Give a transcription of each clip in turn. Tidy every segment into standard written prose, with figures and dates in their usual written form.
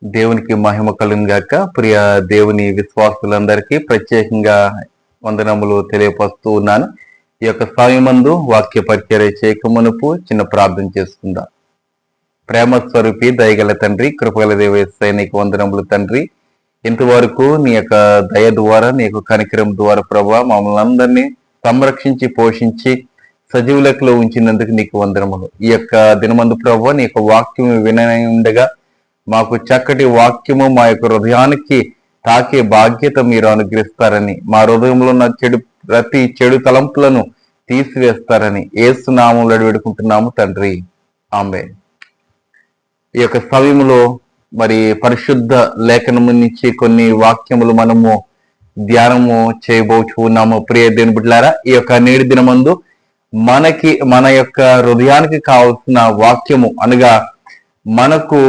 దేవునికి మహిమ కలుగును గాక. ప్రియ దేవుని విశ్వాసులందరికీ ప్రత్యేకంగా వందనములు తెలియపరుస్తూ ఉన్నాను. ఈ యొక్క సమయమందు వాక్య పరిచర్య చేయక మునుపు చిన్న ప్రార్థన చేసుకుందాం. ప్రేమ స్వరూపి దయగల తండ్రి, కృపగల దేవేశ్వర నీకు వందనములు తండ్రి. ఇంతవరకు నీ యొక్క దయ ద్వారా, నీ యొక్క కనికరం ద్వారా ప్రభా మమ్మల్ని అందరినీ సంరక్షించి పోషించి సజీవ లెక్కలో ఉంచినందుకు నీకు వందనములు. ఈ యొక్క దినమందు ప్రభా నీ యొక్క వాక్యం వినై ఉండగా మాకు చక్కటి వాక్యము మా యొక్క హృదయానికి తాకే బాధ్యత మీరు అనుగ్రహిస్తారని, మా హృదయంలో ఉన్న ప్రతి చెడు తలంపులను తీసివేస్తారని యేసు నామములో వేడుకుంటున్నాము తండ్రి, ఆమేన్. ఈ యొక్క సమయంలో మరి పరిశుద్ధ లేఖనము నుంచి కొన్ని వాక్యములు మనము ధ్యానము చేయబోచు ఉన్నాము. ప్రియ దేవుని బిడ్డలారా, ఈ యొక్క నేటి దినమందు మన యొక్క హృదయానికి కావాల్సిన వాక్యము అనగా మనకు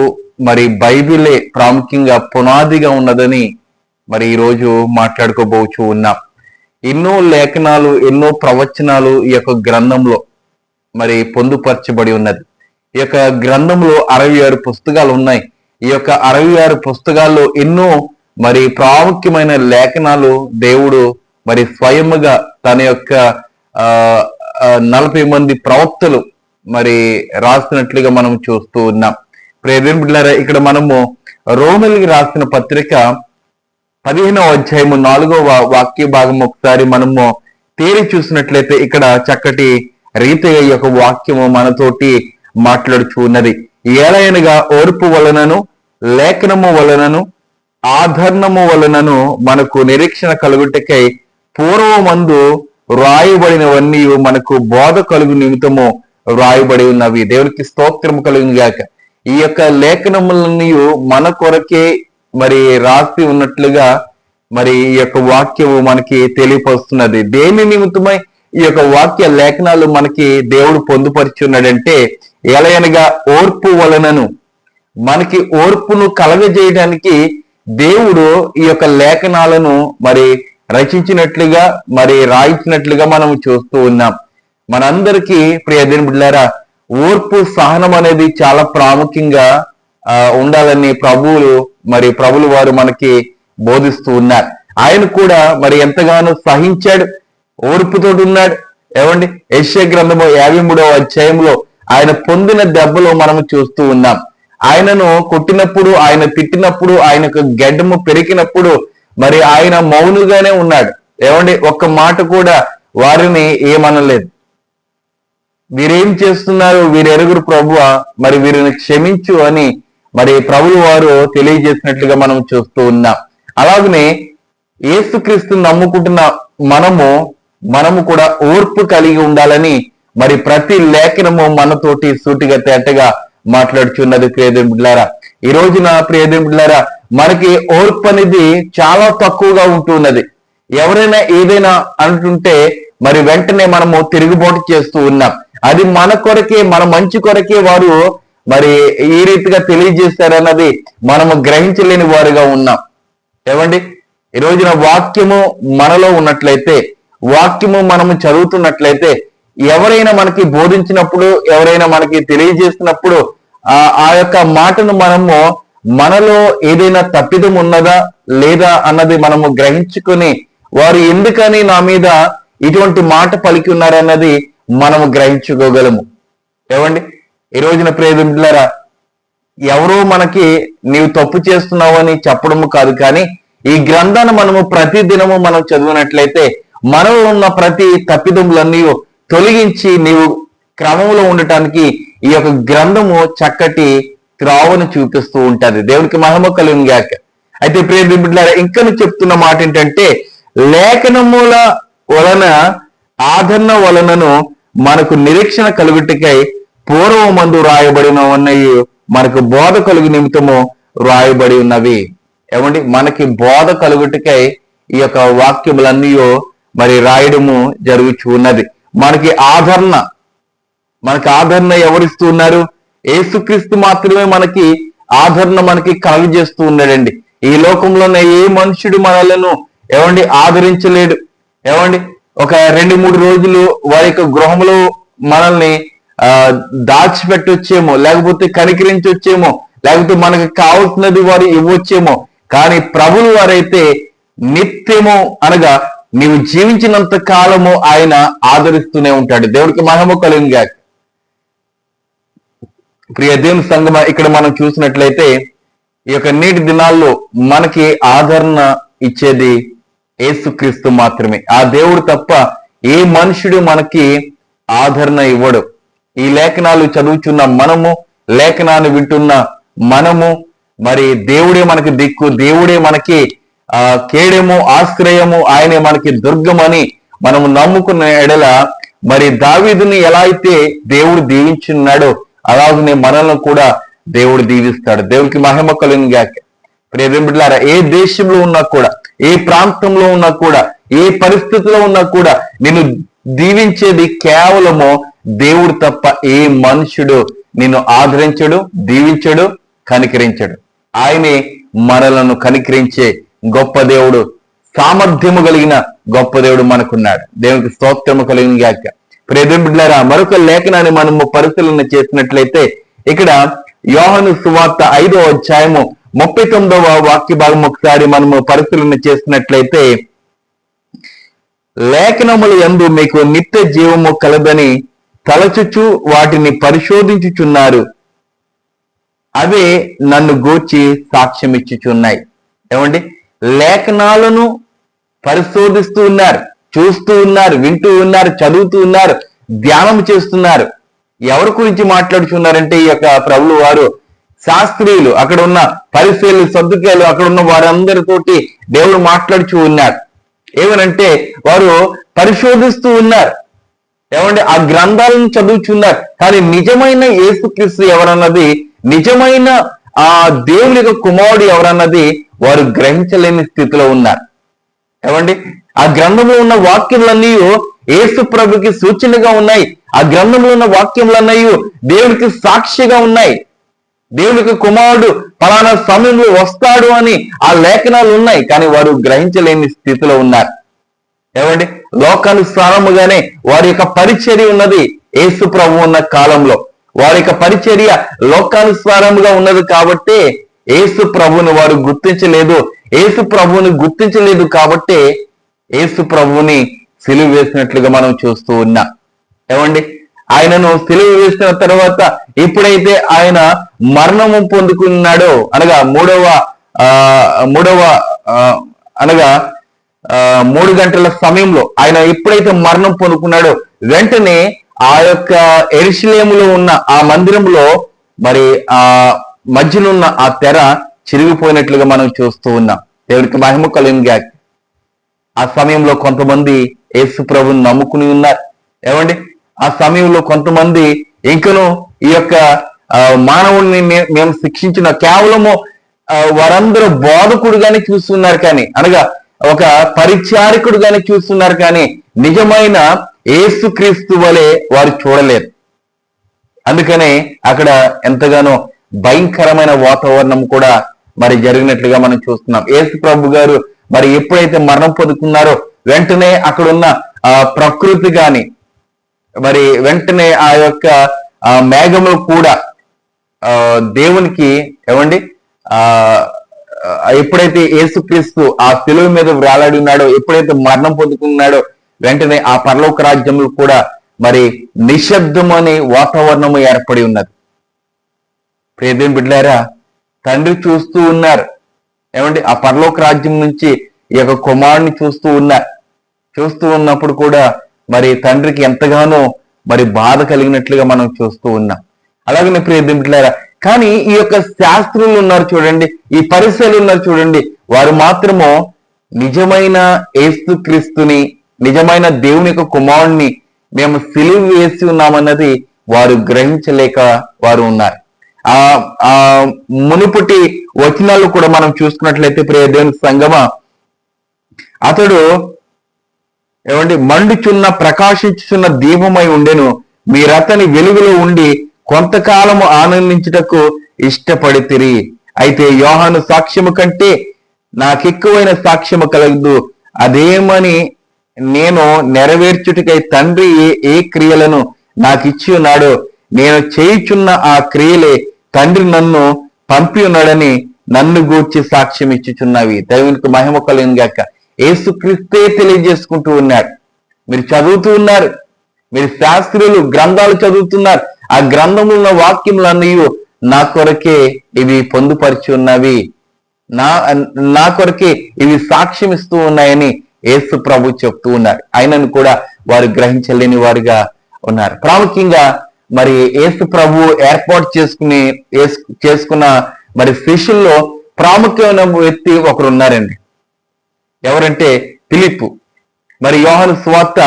మరి బైబిలే ప్రాముఖ్యంగా పునాదిగా ఉన్నదని మరి ఈరోజు మాట్లాడుకోబోచు ఉన్నాం. ఎన్నో లేఖనాలు, ఎన్నో ప్రవచనాలు ఈ యొక్క గ్రంథంలో మరి పొందుపరచబడి ఉన్నది. ఈ యొక్క గ్రంథంలో 66 పుస్తకాలు ఉన్నాయి. ఈ యొక్క 66 పుస్తకాల్లో ఎన్నో మరి ప్రాముఖ్యమైన లేఖనాలు దేవుడు మరి స్వయముగా తన యొక్క 40 మంది ప్రవక్తలు మరి రాసినట్లుగా మనం చూస్తూ ఉన్నాం. ప్రియదేవుని బిడ్డలారా, ఇక్కడ మనము రోమీయులకు రాసిన పత్రిక 15వ అధ్యాయము 4వ వాక్య భాగం ఒకసారి మనము తేరి చూసినట్లయితే ఇక్కడ చక్కటి రీతిగా ఈ యొక్క వాక్యము మనతోటి మాట్లాడుచూ ఉన్నది. ఏలయనగా ఓర్పు వలనను, లేఖనము వలనను, ఆదరణము వలనను మనకు నిరీక్షణ కలుగుటకై పూర్వమందు వ్రాయబడినవన్నీ మనకు బోధ కలుగు నిమిత్తము వ్రాయబడి ఉన్నవి. దేవునికి స్తోత్రము కలుగును గాక. ఈ యొక్క లేఖనములన్నీ మన కొరకే మరి రాసి ఉన్నట్లుగా మరి ఈ యొక్క వాక్యము మనకి తెలియపరుస్తున్నది. దేని నిమిత్తమై ఈ యొక్క వాక్య లేఖనాలు మనకి దేవుడు పొందుపరుచున్నాడంటే, ఎలయనగా ఓర్పు వలనను, మనకి ఓర్పును కలగజేయడానికి దేవుడు ఈ యొక్క లేఖనాలను మరి రచించినట్లుగా మరి రాయించినట్లుగా మనం చూస్తూ ఉన్నాం. మనందరికీ ప్రియ దేవుని బిడ్డలారా, ఓర్పు సహనం అనేది చాలా ప్రాముఖ్యంగా ఉండాలని ప్రభువులు వారు మనకి బోధిస్తూ ఉన్నారు. ఆయన కూడా మరి ఎంతగానో సహించాడు, ఓర్పుతో ఉన్నాడు. ఏమండి, యెషయా గ్రంథము 53వ అధ్యాయంలో ఆయన పొందిన దెబ్బలు మనము చూస్తూ ఉన్నాం. ఆయనను కొట్టినప్పుడు, ఆయన తిట్టినప్పుడు, ఆయనకు గడ్డము పెరిగినప్పుడు మరి ఆయన మౌనుగానే ఉన్నాడు. ఏమండి, ఒక్క మాట కూడా వారిని ఏమనలేదు. వీరేం చేస్తున్నారు, వీరెరుగురు ప్రభువా, మరి వీరిని క్షమించు అని మరి ప్రభువు వారు తెలియజేసినట్లుగా మనం చూస్తూ ఉన్నాం. అలాగనే యేసుక్రీస్తుని నమ్ముకుంటున్న మనము కూడా ఓర్పు కలిగి ఉండాలని మరి ప్రతి లేఖనము మనతోటి సూటిగా తేటగా మాట్లాడుచున్నది. ప్రియదేవుని బిడ్డలారా, ఈ రోజున ప్రియదేవుని బిడ్డలారా, మనకి ఓర్పు అనేది చాలా తక్కువగా ఉంటున్నది. ఎవరైనా ఏదైనా అంటుంటే మరి వెంటనే మనము తిరుగుబాటు చేస్తూ ఉన్నాం. అది మన కొరకే, మన మంచి కొరకే వారు మరి ఈ రీతిగా తెలియజేశారన్నది మనము గ్రహించలేని వారుగా ఉన్నాం. ఏమండి, ఈ రోజున వాక్యము మనలో ఉన్నట్లయితే, వాక్యము మనము చదువుతున్నట్లయితే, ఎవరైనా మనకి బోధించినప్పుడు, ఎవరైనా మనకి తెలియజేసినప్పుడు ఆ యొక్క మాటను మనలో ఏదైనా తప్పిదం ఉన్నదా లేదా అన్నది మనము గ్రహించుకొని వారు ఎందుకని నా మీద ఇటువంటి మాట పలికి ఉన్నారన్నది మనము గ్రహించుకోగలము. ఏమండి, ఈ రోజున ప్రియదేవుని బిడ్డలారా, ఎవరో మనకి నీవు తప్పు చేస్తున్నావు అని చెప్పడము కాదు, కానీ ఈ గ్రంథాన్ని మనము ప్రతి దినము మనం చదివినట్లయితే మనలో ఉన్న ప్రతి తప్పిదములన్నీ తొలగించి నీవు క్రమంలో ఉండటానికి ఈ యొక్క గ్రంథము చక్కటి త్రావను చూపిస్తూ ఉంటది. దేవునికి మహిమ కలుగును గాక. అయితే ప్రియదేవుని బిడ్డలారా, ఇంకా చెప్తున్న మాట ఏంటంటే, లేఖనముల వలన, ఆదరణ వలనను మనకు నిరీక్షణ కలుగుటకై పూర్వమందు రాయబడినవన్నీ మనకు బోధ కలుగు నిమిత్తము రాయబడి ఉన్నవి. ఏమండి, మనకి బోధ కలుగుటకై ఈ యొక్క వాక్యములన్నీ మరి రాయడము జరుగుతూ ఉన్నది. మనకి ఆదరణ ఎవరిస్తూ ఉన్నారు? యేసుక్రీస్తు మాత్రమే మనకి ఆదరణ మనకి కలుగజేస్తూ ఉన్నాడండి. ఈ లోకంలోనే ఏ మనుషుడు మనలను ఏమండి ఆదరించలేడు. ఏమండి, ఒక 2-3 రోజులు వారి యొక్క గృహంలో మనల్ని దాచిపెట్టొచ్చేమో, లేకపోతే కనికరించొచ్చేమో, లేకపోతే మనకు కావాల్సినది వారు ఇవ్వచ్చేమో, కానీ ప్రభులు వారైతే నిత్యము అనగా నీవు జీవించినంత కాలము ఆయన ఆదరిస్తూనే ఉంటాడు. దేవుడికి మహిమ కలుగును గాక. ప్రియ దేవుని సంగమా, ఇక్కడ మనం చూసినట్లయితే ఈ యొక్క నేటి దినాల్లో మనకి ఆదరణ ఇచ్చేది యేసుక్రీస్తు మాత్రమే. ఆ దేవుడు తప్ప ఏ మనుషుడు మనకి ఆదరణ ఇవ్వడు. ఈ లేఖనాలు చదువుచున్న మనము, లేఖనాన్ని వింటున్న మనము, మరి దేవుడే మనకి దిక్కు, దేవుడే మనకి కేడెము, ఆశ్రయము, ఆయనే మనకి దుర్గమని మనము నమ్ముకున్న ఎడల, మరి దావీదుని ఎలా అయితే దేవుడు దీవించున్నాడో అలాగనే మనల్ని కూడా దేవుడు దీవిస్తాడు. దేవుడికి మహిమ కలుగును గాక. ప్రియ బిడ్డలారా, ఏ దేశంలో ఉన్నా కూడా, ఏ ప్రాంతంలో ఉన్నా కూడా, ఏ పరిస్థితిలో ఉన్నా కూడా నిన్ను దీవించేది కేవలము దేవుడు తప్ప ఏ మనుషుడు నిన్ను ఆదరించడు, దీవించడు, కనికరించడు. ఆయనే మనలను కనికరించే గొప్ప దేవుడు, సామర్థ్యము కలిగిన గొప్ప దేవుడు మనకున్నాడు. దేవునికి స్తోత్రము కలిగిన గాక. ప్రియ బిడ్డలారా, మరొక లేఖనాన్ని మనము పరిశీలన చేసినట్లయితే ఇక్కడ యోహాను సువార్త 5వ అధ్యాయము 39వ వాక్య భాగం ఒకసారి మనము పరిశీలన చేసినట్లయితే, లేఖనముల యందు మీకు నిత్య జీవము కలదని తలచుచు వాటిని పరిశోధించుచున్నారు, అవే నన్ను గూర్చి సాక్ష్యం ఇచ్చుచున్నాయి. ఏమండి, లేఖనాలను పరిశోధిస్తూ ఉన్నారు, చూస్తూ ఉన్నారు, వింటూ ఉన్నారు, చదువుతూ ఉన్నారు, ధ్యానం చేస్తున్నారు. ఎవరి గురించి మాట్లాడుచున్నారంటే ఈ యొక్క ప్రభులు వారు శాస్త్రీయులు, అక్కడ ఉన్న పరిశీలు, సద్దుకాయలు, అక్కడ ఉన్న వారందరితోటి దేవుడు మాట్లాడుచూ ఉన్నారు. ఏమనంటే వారు పరిశోధిస్తూ ఉన్నారు. ఏమంటే ఆ గ్రంథాలను చదువుచున్నారు. కానీ నిజమైన యేసుక్రీస్తు ఎవరన్నది, నిజమైన ఆ దేవుని యొక్క కుమారుడు ఎవరన్నది వారు గ్రహించలేని స్థితిలో ఉన్నారు. ఏమండి, ఆ గ్రంథంలో ఉన్న వాక్యములన్నీ యేసు ప్రభుకి సూచనగా ఉన్నాయి. ఆ గ్రంథంలో ఉన్న వాక్యములన్నీ దేవుడికి సాక్షిగా ఉన్నాయి. దేవునికి కుమారుడు ఫలానా సమయంలో వస్తాడు అని ఆ లేఖనాలు ఉన్నాయి. కానీ వారు గ్రహించలేని స్థితిలో ఉన్నారు. ఏమండి, లోకానుసారముగానే వారి యొక్క పరిచర్య ఉన్నది. యేసు ప్రభు ఉన్న కాలంలో వారి యొక్క పరిచర్య లోకానుసారముగా ఉన్నది కాబట్టి యేసు ప్రభువుని వారు గుర్తించలేదు. యేసు ప్రభువుని గుర్తించలేదు కాబట్టి యేసు ప్రభువుని సిలువ వేసినట్లుగా మనం చూస్తూ ఉన్నాం. ఏమండి, ఆయనను సిలువ వేసిన తర్వాత ఎప్పుడైతే ఆయన మరణము పొందుకున్నాడో, అనగా అనగా 3 గంటల సమయంలో ఆయన ఎప్పుడైతే మరణం పొందుకున్నాడో వెంటనే ఆ యొక్క యెరూషలేములో ఉన్న ఆ మందిరంలో మరి ఆ మధ్యనున్న ఆ తెర చిరిగిపోయినట్లుగా మనం చూస్తూ ఉన్నాం. దేవుడికి మహిమ కలుగును గాక. ఆ సమయంలో కొంతమంది యేసు ప్రభువుని నమ్ముకుని ఉన్నారు. ఏమండి, ఆ సమయంలో కొంతమంది ఇంకను ఈ యొక్క మానవుడిని మేము శిక్షించిన కేవలము వారందరూ బోధకుడుగానే చూస్తున్నారు, కానీ అనగా ఒక పరిచారికుడుగానే చూస్తున్నారు, కానీ నిజమైన యేసుక్రీస్తు వలె వారు చూడలేరు. అందుకనే అక్కడ ఎంతగానో భయంకరమైన వాతావరణం కూడా మరి జరిగినట్లుగా మనం చూస్తున్నాం. యేసు ప్రభు గారు మరి ఎప్పుడైతే మరణం పొందుకున్నారో వెంటనే అక్కడున్న ప్రకృతి గాని, మరి వెంటనే ఆ యొక్క మేఘములు కూడా దేవునికి ఏమండి ఎప్పుడైతే యేసుక్రీస్తు ఆ శిలువ మీద వేలాడి ఉన్నాడో, ఎప్పుడైతే మరణం పొందుకున్నాడో వెంటనే ఆ పరలోక రాజ్యములు కూడా మరి నిశ్శబ్దం అనే వాతావరణము ఏర్పడి ఉన్నది. ప్రియదేవుని బిడ్డలారా, తండ్రి చూస్తూ ఉన్నారు. ఏమండి, ఆ పరలోక రాజ్యం నుంచి ఈ యొక్క కుమారుని చూస్తూ ఉన్నారు. చూస్తూ ఉన్నప్పుడు కూడా మరి తండ్రికి ఎంతగానో మరి బాధ కలిగినట్లుగా మనం చూస్తూ ఉన్నాం. అలాగనే ప్రియదేవుని బిడ్డలారా, కానీ ఈ యొక్క శాస్త్రులు ఉన్నారు చూడండి, ఈ పరిసరులు ఉన్నారు చూడండి, వారు మాత్రము నిజమైన యేసుక్రీస్తుని, నిజమైన దేవుని యొక్క కుమారుణ్ణి మేము సిలువ వేసి ఉన్నామన్నది వారు గ్రహించలేక వారు ఉన్నారు. ఆ మునుపటి వచనాలు కూడా మనం చూసుకున్నట్లయితే ప్రియ దేవుని సంగమా, అతడు ఏమండి మండుచున్న ప్రకాశించుచున్న దీపమై ఉండెను, మీరతని వెలుగులో ఉండి కొంతకాలము ఆనందించుటకు ఇష్టపడితిరి. అయితే యోహాను సాక్ష్యము కంటే నాకెక్కువైన సాక్ష్యము కలగదు. అదేమని నేను నెరవేర్చుటకై తండ్రి ఏ క్రియలను నాకు ఇచ్చి ఉన్నాడో నేను చేయుచున్న ఆ క్రియలే తండ్రి నన్ను పంపి ఉన్నాడని నన్ను గూర్చి సాక్ష్యం ఇచ్చుచున్నవి. దేవునికి మహిమ కలుగును గాక. యేసుక్రీస్తే తెలియజేసుకుంటూ ఉన్నాడు. మీరు చదువుతూ ఉన్నారు, మీరు శాస్త్రులు గ్రంథాలు చదువుతున్నారు. ఆ గ్రంథంలో ఉన్న వాక్యములన్నీ నా కొరకే ఇవి పొందుపరిచి ఉన్నవి, నా కొరకే ఇవి సాక్ష్యం ఇస్తూ ఉన్నాయని యేసు ప్రభు చెప్తూ ఉన్నారు. ఆయనను కూడా వారు గ్రహించలేని వారుగా ఉన్నారు. ప్రాముఖ్యంగా మరి యేసు ప్రభు ఏర్పాటు చేసుకున్న మరి శిష్యుల్లో ప్రాముఖ్యమైన వ్యక్తి ఒకరు ఉన్నారండి. ఎవరంటే ఫిలిప్పు. మరి యోహాను సువార్త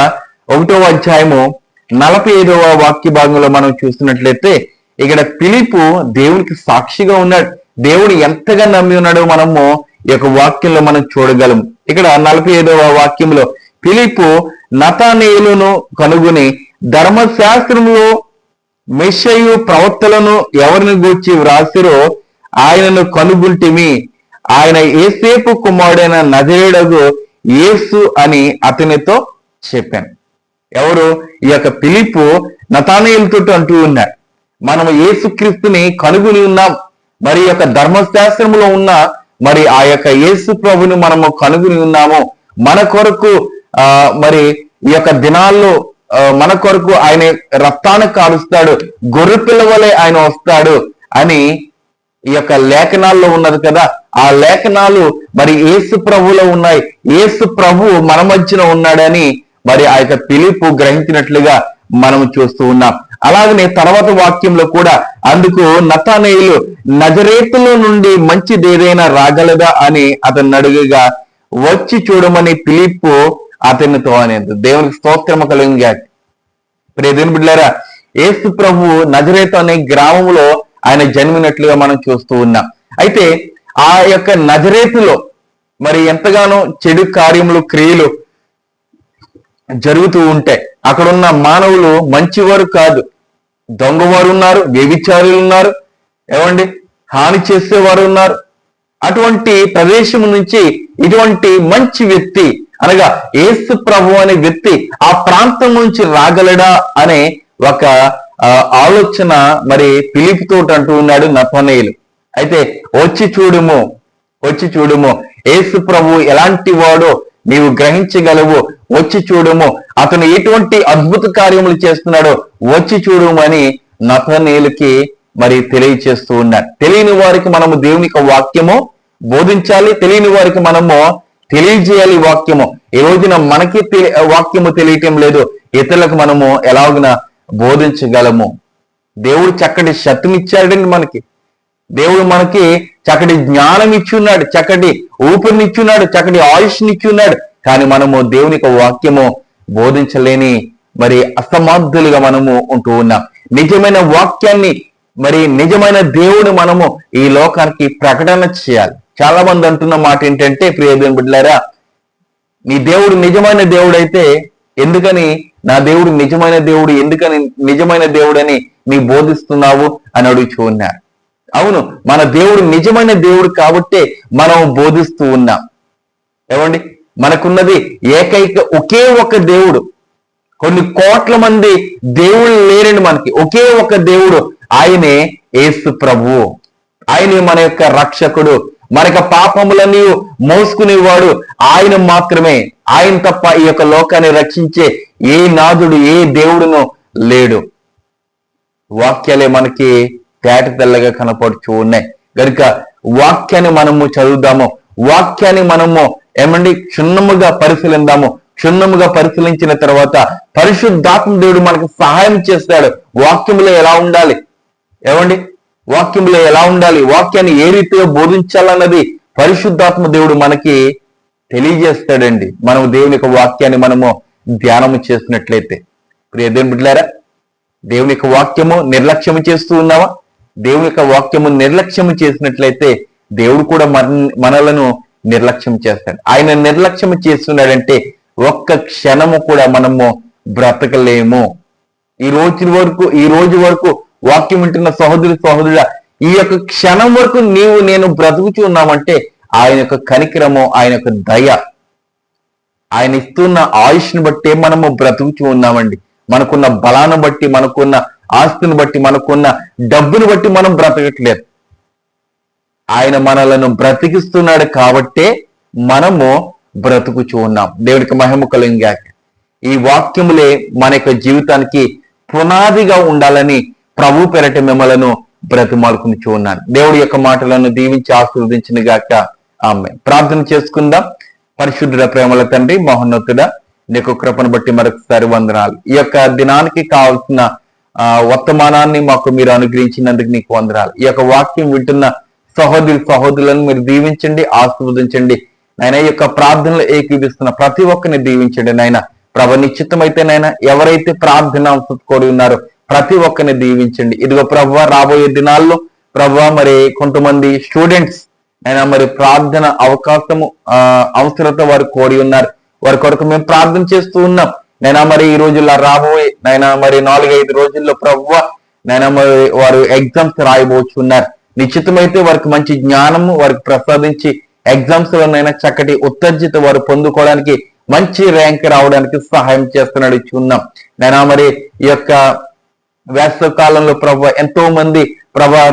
1వ అధ్యాయము 45వ వాక్య భాగంలో మనం చూస్తున్నట్లయితే ఇక్కడ ఫిలిప్పు దేవునికి సాక్షిగా ఉన్నాడు. దేవుడు ఎంతగా నమ్మి ఉన్నాడో మనము ఈ యొక్క వాక్యంలో మనం చూడగలము. ఇక్కడ 45వ వాక్యంలో ఫిలిప్పు నతానేయులను కనుగొని ధర్మశాస్త్రంలో మెషయు ప్రవక్తలను ఎవరిని గూర్చి వ్రాసిరో ఆయనను కనుగొంటిమి, ఆయన యేసేపు కుమారుడైన నజరేయుడగు యేసు అని అతనితో చెప్పాను. ఎవరు? ఈ యొక్క ఫిలిప్పు నతానేయులతో అంటూ ఉన్నాడు, మనం యేసుక్రీస్తుని కనుగొని ఉన్నాం. మరి యొక్క ధర్మశాస్త్రంలో ఉన్న మరి ఆ యొక్క యేసు ప్రభుని మనము కనుగొని ఉన్నాము. మన కొరకు మరి ఈ యొక్క దినాల్లో మన కొరకు ఆయన రక్తాన్ని కాలుస్తాడు, గొర్రె పిల్ల వలె ఆయన వస్తాడు అని ఈ యొక్క లేఖనాల్లో ఉన్నది కదా. ఆ లేఖనాలు మరి యేసు ప్రభులో ఉన్నాయి. యేసు ప్రభు మన మధ్యన ఉన్నాడని మరి ఆ యొక్క ఫిలిప్పు గ్రహించినట్లుగా మనం చూస్తూ ఉన్నాం. అలాగనే తర్వాత వాక్యంలో కూడా అందుకు నతానేయులు నజరేతులో నుండి మంచిదేదైనా రాగలదా అని అతన్ని అడుగగా వచ్చి చూడమని ఫిలిప్పు అతనితో అనేది. దేవునికి స్తోత్రము కలుగుగాక. ప్రియదేవుని బిడ్డలారా, యేసు ప్రభు నజరేతు అనే గ్రామంలో ఆయన జన్మినట్లుగా మనం చూస్తూ ఉన్నాం. అయితే ఆ యొక్క నజరేతులో మరి ఎంతగానో చెడు కార్యములు క్రియలు జరుగుతూ ఉంటాయి. అక్కడున్న మానవులు మంచివారు కాదు, దొంగవారు ఉన్నారు, వ్యభిచారులు ఉన్నారు, ఏమండి హాని చేసేవారు ఉన్నారు. అటువంటి ప్రదేశం నుంచి ఇటువంటి మంచి వ్యక్తి అనగా యేసు ప్రభు అనే వ్యక్తి ఆ ప్రాంతం నుంచి రాగలడా అనే ఒక ఆలోచన మరి ఫిలిప్పు అంటూ ఉన్నాడు నతానేయులు. అయితే వచ్చి చూడుము యేసు ప్రభు ఎలాంటి వాడో నీవు గ్రహించగలవు, వచ్చి చూడుము, అతను ఎటువంటి అద్భుత కార్యములు చేస్తున్నాడో వచ్చి చూడుము అని నతానేయులకి మరి తెలియచేస్తూ ఉన్నారు. తెలియని వారికి మనము దేవుని యొక్క వాక్యము బోధించాలి, తెలియని వారికి మనము తెలియజేయాలి వాక్యము. ఈ రోజున మనకి వాక్యము తెలియటం లేదు, ఇతరులకు మనము ఎలాగున బోధించగలము. దేవుడు చక్కటి శక్తిని ఇచ్చాడండి మనకి. దేవుడు మనకి చక్కటి జ్ఞానం ఇచ్చున్నాడు, చక్కటి ఊపిరినిచ్చున్నాడు, చక్కటి ఆయుష్నిచ్చున్నాడు. కానీ మనము దేవుని యొక్క వాక్యము బోధించలేని మరి అసమర్థులుగా మనము ఉంటూ ఉన్నాం. నిజమైన వాక్యాన్ని మరి నిజమైన దేవుడు మనము ఈ లోకానికి ప్రకటన చేయాలి. చాలా మంది అంటున్న మాట ఏంటంటే, ప్రియ దేవుని బిడ్డలారా, నీ దేవుడు నిజమైన దేవుడైతే ఎందుకని నా దేవుడు నిజమైన దేవుడు, ఎందుకని నిజమైన దేవుడని నీ బోధిస్తున్నావు అని అడుగుతూ ఉన్నారు. అవును, మన దేవుడు నిజమైన దేవుడు కాబట్టే మనం బోధిస్తూ ఉన్నాం. ఏమండి, మనకున్నది ఏకైక ఒకే ఒక దేవుడు. కొన్ని కోట్ల మంది దేవుళ్ళు లేరండి మనకి. ఒకే ఒక దేవుడు, ఆయనే యేసు ప్రభువు. ఆయనే మన యొక్క రక్షకుడు, మన యొక్క పాపములన్నీ మోసుకునేవాడు ఆయన మాత్రమే. ఆయన తప్ప ఈ యొక్క లోకాన్ని రక్షించే ఏ నాథుడు, ఏ దేవుడును లేడు. వాక్యాలే మనకి తేట తెల్లగా కనపడుచు ఉన్నాయి కనుక వాక్యాన్ని మనము చదువుదాము, వాక్యాన్ని మనము ఏమండి క్షుణ్ణముగా పరిశీలిద్దాము. క్షుణ్ణముగా పరిశీలించిన తర్వాత పరిశుద్ధాత్మ దేవుడు మనకు సహాయం చేస్తాడు. వాక్యములో ఎలా ఉండాలి, ఏమండి వాక్యంలో ఎలా ఉండాలి, వాక్యాన్ని ఏ రీతిగా బోధించాలన్నది పరిశుద్ధాత్మ దేవుడు మనకి తెలియజేస్తాడండి. మనం దేవుని యొక్క వాక్యాన్ని మనము ధ్యానము చేసినట్లయితే. ప్రియ దేవుని బిడ్డలారా, దేవుని యొక్క వాక్యము నిర్లక్ష్యము చేస్తూ ఉన్నావా? దేవుని యొక్క వాక్యము నిర్లక్ష్యము చేసినట్లయితే దేవుడు కూడా మనలను నిర్లక్ష్యం చేస్తాడు. ఆయన నిర్లక్ష్యం చేస్తున్నాడంటే ఒక్క క్షణము కూడా మనము బ్రతకలేము. ఈ రోజు వరకు వాక్యం వింటున్న సహోదరుడా, ఈ యొక్క క్షణం వరకు నేను బ్రతుకుచూ ఉన్నామంటే ఆయన యొక్క కనికరము, ఆయన యొక్క దయ, ఆయన ఇస్తున్న ఆయుష్ని బట్టే మనము బ్రతుకుచూ ఉన్నామండి. మనకున్న బలాన్ని బట్టి, మనకున్న ఆస్తిని బట్టి, మనకున్న డబ్బుని బట్టి మనం బ్రతకట్లేదు. ఆయన మనలను బ్రతికిస్తున్నాడు కాబట్టే మనము బ్రతుకుచూ ఉన్నాం. దేవుడికి మహిమ కలుగుగాక. ఈ వాక్యములే మన యొక్క జీవితానికి పునాదిగా ఉండాలని ప్రభు పేరట మిమ్మలను బ్రతిమాలుకునిచూ ఉన్నాను. దేవుడి యొక్క మాటలను దీవించి ఆశీర్వదించిన గాక. ఆమేన్. ప్రార్థన చేసుకుందాం. పరిశుద్ధుడ, ప్రేమల తండ్రి, మహోన్నతుడ, నీకు కృపను బట్టి మరొకసారి వందనాలు. ఈ యొక్క దినానికి కావాల్సిన వర్తమానాన్ని మాకు మీరు అనుగ్రహించినందుకు నీకు వందనాలు. ఈ యొక్క వాక్యం వింటున్న సహోదరులను మీరు దీవించండి, ఆశీర్వదించండి. నాయన ఈ యొక్క ప్రార్థనలు ఏకీవిస్తున్న ప్రతి ఒక్కరిని దీవించండి. నాయన ప్రభు నిశ్చితమైతే నాయన ఎవరైతే ప్రార్థన కోరి ఉన్నారో ప్రతి ఒక్కరిని దీవించండి. ఇదిగో ప్రభు రాబోయే దినాల్లో ప్రభు మరి కొంతమంది స్టూడెంట్స్ అయినా మరి ప్రార్థన అవకాశము అవసరత వారు కోరి ఉన్నారు. వారి కొరకు మేము ప్రార్థన చేస్తూ ఉన్నాం. నైనా మరి ఈ రోజుల్లో రాబోయే నైనా మరి 4-5 రోజుల్లో ప్రభువా నైనా మరి వారు ఎగ్జామ్స్ రాయబోచున్నారు. నిశ్చితమైతే వారికి మంచి జ్ఞానము వారికి ప్రసాదించి ఎగ్జామ్స్ లోనైనా చక్కటి ఉత్తర్జిత వారు పొందుకోవడానికి మంచి ర్యాంక్ రావడానికి సహాయం చేస్తున్నాడు ఉన్నాం. నైనా మరి ఈ యొక్క వేసవి కాలంలో ప్రభు ఎంతో మంది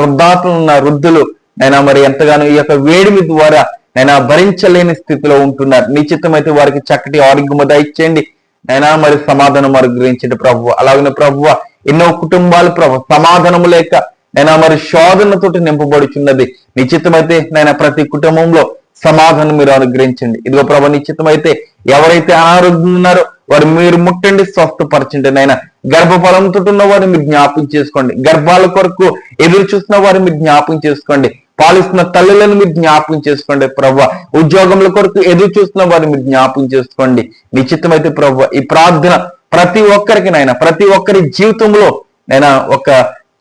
వృద్ధాతులు ఉన్న వృద్ధులు నైనా మరి ఎంతగానో ఈ యొక్క వేడిమి ద్వారా నైనా భరించలేని స్థితిలో ఉంటున్నారు. నిశ్చితమైతే వారికి చక్కటి ఆరోగ్యము దయచేయండి. నైనా మరి సమాధానం అనుగ్రహించండి ప్రభు. అలాగే ప్రభు ఎన్నో కుటుంబాలు ప్రభు సమాధానము లేక నైనా మరి శోధనతోటి నింపబడుచున్నది. నిశ్చితమైతే నైనా ప్రతి కుటుంబంలో సమాధానం మీరు అనుగ్రహించండి. ఇదిగో ప్రభు నిశ్చితమైతే ఎవరైతే అనారోగ్యం ఉన్నారో వారు మీరు ముట్టండి, స్వస్థపరచండి. నైనా గర్భఫలంతో ఉన్న వారిని మీరు జ్ఞాపకం చేసుకోండి. గర్భాల కొరకు ఎదురు చూస్తున్న వారిని మీరు జ్ఞాపకం చేసుకోండి. పాలిస్తున్న తల్లులను మీరు జ్ఞాపకం చేసుకోండి ప్రభు. ఉద్యోగముల కొరకు ఎదురు చూస్తున్న వారిని మీరు జ్ఞాపకం చేసుకోండి. నిశ్చితమైతే ప్రభు ఈ ప్రార్థన ప్రతి ఒక్కరికి నైనా ప్రతి ఒక్కరి జీవితంలో నైనా ఒక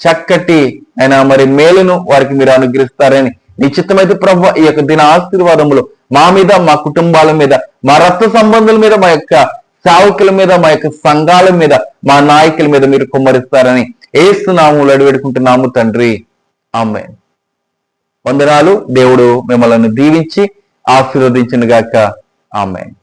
చక్కటి అయినా మరి మేలును వారికి మీరు అనుగ్రహిస్తారని నిశ్చితమైతే ప్రభు ఈ యొక్క దిన ఆశీర్వాదములు మా మీద, మా కుటుంబాల మీద, మా రక్త సంబంధుల మీద, మా యొక్క సేవకుల మీద, మా యొక్క సంఘాల మీద, మా నాయకుల మీద మీరు కుమ్మరిస్తారని యేసు నామములో అడివేడుకుంటున్నాము తండ్రి. ఆమేన్. వందనాలు. దేవుడు మిమ్మల్ని దీవించి ఆశీర్వదించును గాక. ఆమేన్.